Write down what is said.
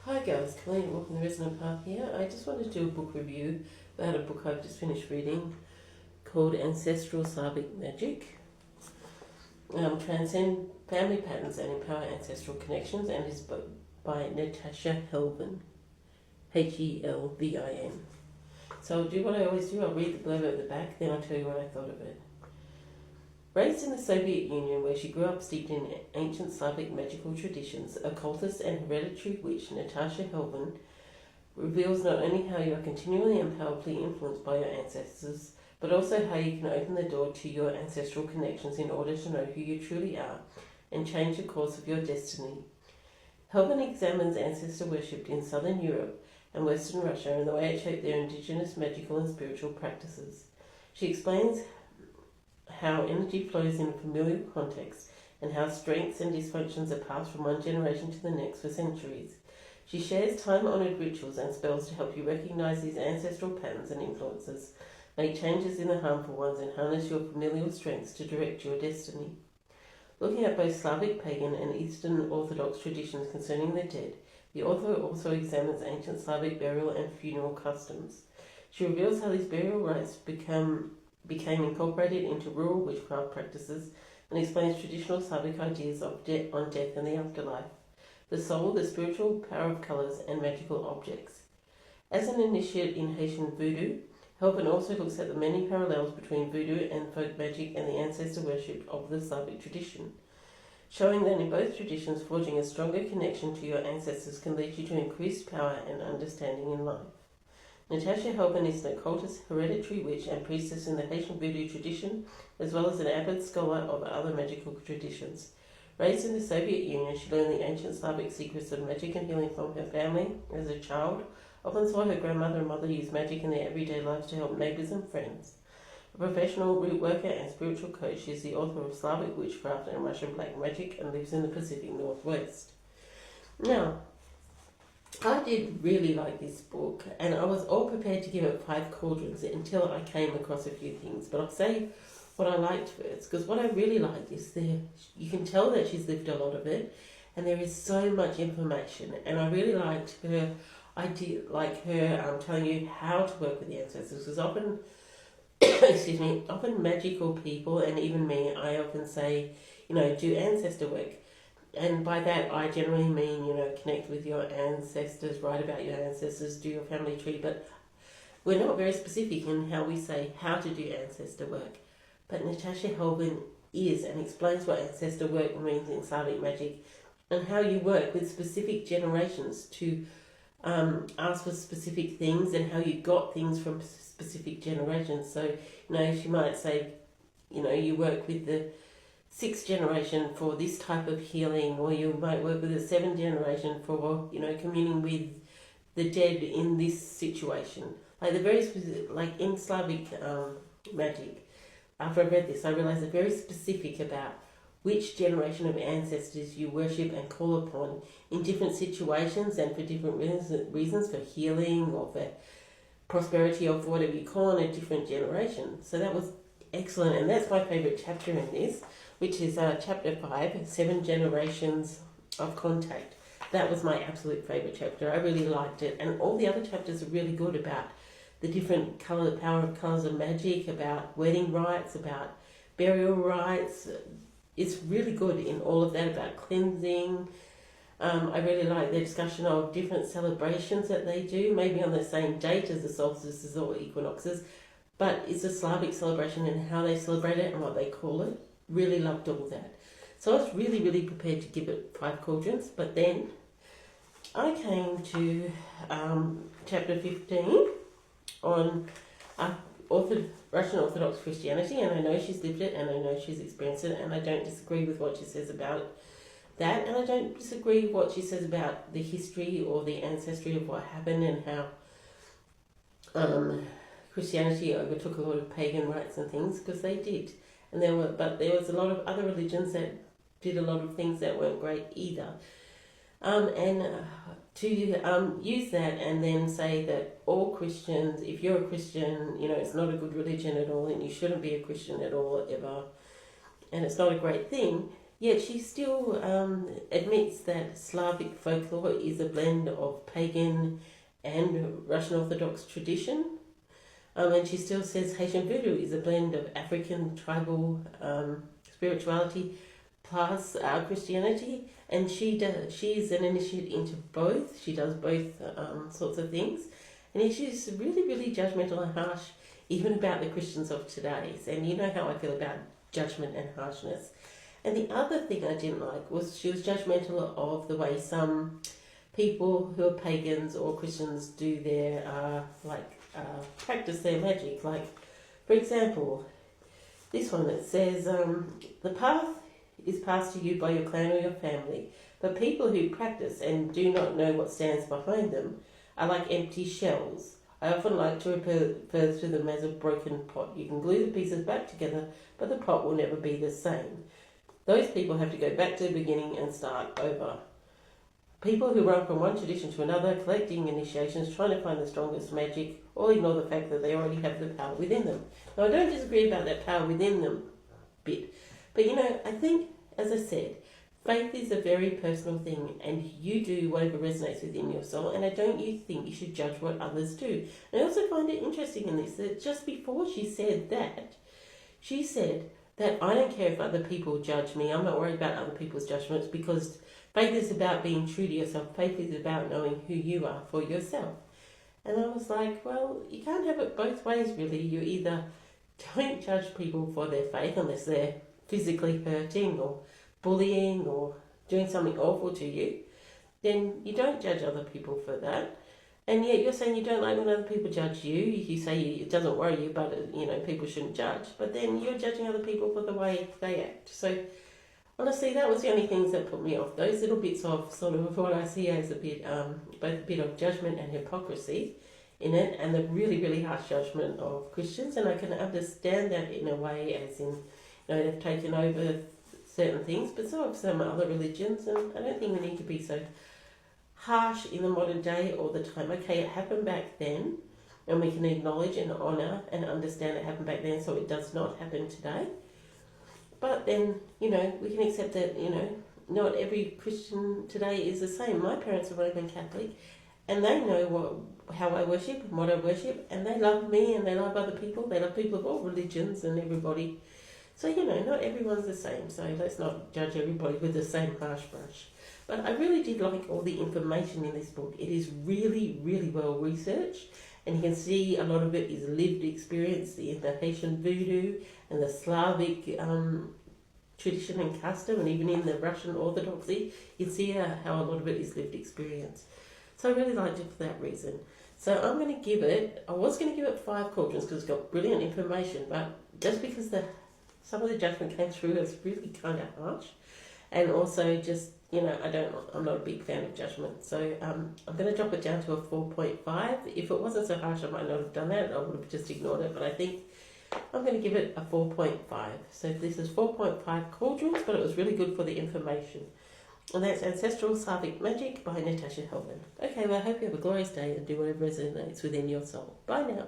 Hi guys, Colleen walking the Resonant Path here. I just wanted to do a book review about a book I've just finished reading called Ancestral Slavic Magic. Transcend Family Patterns and Empower Ancestral Connections, and is by Natasha Helbin, Helvin. So I'll do what I always do, I'll read the blurb at the back, then I'll tell you what I thought of it. Raised in the Soviet Union, where she grew up steeped in ancient Slavic magical traditions, occultist and hereditary witch Natasha Helbin reveals not only how you are continually and powerfully influenced by your ancestors, but also how you can open the door to your ancestral connections in order to know who you truly are and change the course of your destiny. Helbin examines ancestor worship in southern Europe and western Russia and the way it shaped their indigenous magical and spiritual practices. She explains how energy flows in a familial context and how strengths and dysfunctions are passed from one generation to the next for centuries. She shares time-honoured rituals and spells to help you recognise these ancestral patterns and influences, make changes in the harmful ones, and harness your familial strengths to direct your destiny. Looking at both Slavic pagan and Eastern Orthodox traditions concerning the dead, the author also examines ancient Slavic burial and funeral customs. She reveals how these burial rites became incorporated into rural witchcraft practices, and explains traditional Slavic ideas of on death and the afterlife, the soul, the spiritual power of colours, and magical objects. As an initiate in Haitian voodoo, Helbin also looks at the many parallels between voodoo and folk magic and the ancestor worship of the Slavic tradition, showing that in both traditions forging a stronger connection to your ancestors can lead you to increased power and understanding in life. Natasha Helbin is an occultist, hereditary witch, and priestess in the Haitian voodoo tradition, as well as an avid scholar of other magical traditions. Raised in the Soviet Union, she learned the ancient Slavic secrets of magic and healing from her family. As a child, often saw her grandmother and mother use magic in their everyday lives to help neighbours and friends. A professional root worker and spiritual coach, she is the author of Slavic Witchcraft and Russian Black Magic and lives in the Pacific Northwest. Now, I did really like this book, and I was all prepared to give it 5 cauldrons until I came across a few things. But I'll say what I liked first, because what I really liked is you can tell that she's lived a lot of it, and there is so much information. And I really liked her idea, like her telling you how to work with the ancestors, because often, often magical people, and even me, I often say, do ancestor work. And by that, I generally mean, connect with your ancestors, write about your ancestors, do your family tree. But we're not very specific in how we say how to do ancestor work. But Natasha Helbin is, and explains what ancestor work means in Slavic magic, and how you work with specific generations to ask for specific things, and how you got things from specific generations. So, she might say, you work with the 6th generation for this type of healing, or you might work with the 7th generation for, communing with the dead in this situation. Like the very specific, like in Slavic magic, after I read this, I realised they're very specific about which generation of ancestors you worship and call upon in different situations and for different reasons, for healing or for prosperity or for whatever you call in a different generation. So that was excellent, and that's my favourite chapter in this, which is chapter 5, 7 Generations of Contact. That was my absolute favourite chapter. I really liked it, and all the other chapters are really good about the different power of colours of magic, about wedding rites, about burial rites. It's really good in all of that, about cleansing. I really like the discussion of different celebrations that they do, maybe on the same date as the solstices or equinoxes, but it's a Slavic celebration and how they celebrate it and what they call it. Really loved all that. So I was really, really prepared to give it 5 cauldrons, but then I came to chapter 15 on Russian Orthodox Christianity, and I know she's lived it, and I know she's experienced it, and I don't disagree with what she says about that, and I don't disagree with what she says about the history or the ancestry of what happened and how Christianity overtook a lot of pagan rites and things, because they did. And there was a lot of other religions that did a lot of things that weren't great either. To use that and then say that all Christians, if you're a Christian, it's not a good religion at all, and you shouldn't be a Christian at all ever, and it's not a great thing, Yet she still admits that Slavic folklore is a blend of pagan and Russian Orthodox tradition. And she still says Haitian voodoo is a blend of African tribal spirituality plus Christianity, and she's an initiate into both. She does both sorts of things, and she's really, really judgmental and harsh, even about the Christians of today. And you know how I feel about judgment and harshness. And the other thing I didn't like was she was judgmental of the way some people who are pagans or Christians do their practice their magic. Like, for example, this one that says the path is passed to you by your clan or your family, but people who practice and do not know what stands behind them are like empty shells. I often like to refer to them as a broken pot. You can glue the pieces back together, but the pot will never be the same. Those people have to go back to the beginning and start over. People who run from one tradition to another, collecting initiations, trying to find the strongest magic, or ignore the fact that they already have the power within them. Now, I don't disagree about that power within them bit, but I think, as I said, faith is a very personal thing, and you do whatever resonates within your soul, and I don't think you should judge what others do. And I also find it interesting in this that just before she said that, she said that I don't care if other people judge me, I'm not worried about other people's judgments, because faith is about being true to yourself. Faith is about knowing who you are for yourself. And I was like, well, you can't have it both ways, really. You either don't judge people for their faith unless they're physically hurting or bullying or doing something awful to you, then you don't judge other people for that. And yet you're saying you don't like when other people judge you. You say it doesn't worry you, but people shouldn't judge. But then you're judging other people for the way they act. So honestly, that was the only things that put me off. Those little bits of sort of what I see as a bit, both a bit of judgment and hypocrisy in it, and the really, really harsh judgment of Christians. And I can understand that in a way, as in, they've taken over certain things, but so have some other religions. And I don't think we need to be so harsh in the modern day all the time. Okay, it happened back then, and we can acknowledge and honour and understand it happened back then, so it does not happen today. But then, we can accept that, not every Christian today is the same. My parents are Roman Catholic, and they know how I worship and what I worship, and they love me and they love other people. They love people of all religions and everybody. So, not everyone's the same, so let's not judge everybody with the same harsh brush. But I really did like all the information in this book. It is really, really well researched, and you can see a lot of it is lived experience in the Haitian voodoo and the Slavic tradition and custom, and even in the Russian Orthodoxy, you can see how a lot of it is lived experience. So I really liked it for that reason. So I was going to give it 5 cauldrons because it's got brilliant information, but just because some of the judgment came through as really kind of harsh, and also just, I'm not a big fan of judgment. So I'm going to drop it down to a 4.5. If it wasn't so harsh, I might not have done that. I would have just ignored it, but I think I'm going to give it a 4.5. So this is 4.5 cauldrons, but it was really good for the information. And that's Ancestral Slavic Magic by Natasha Helbin. Okay, well, I hope you have a glorious day and do whatever resonates within your soul. Bye now.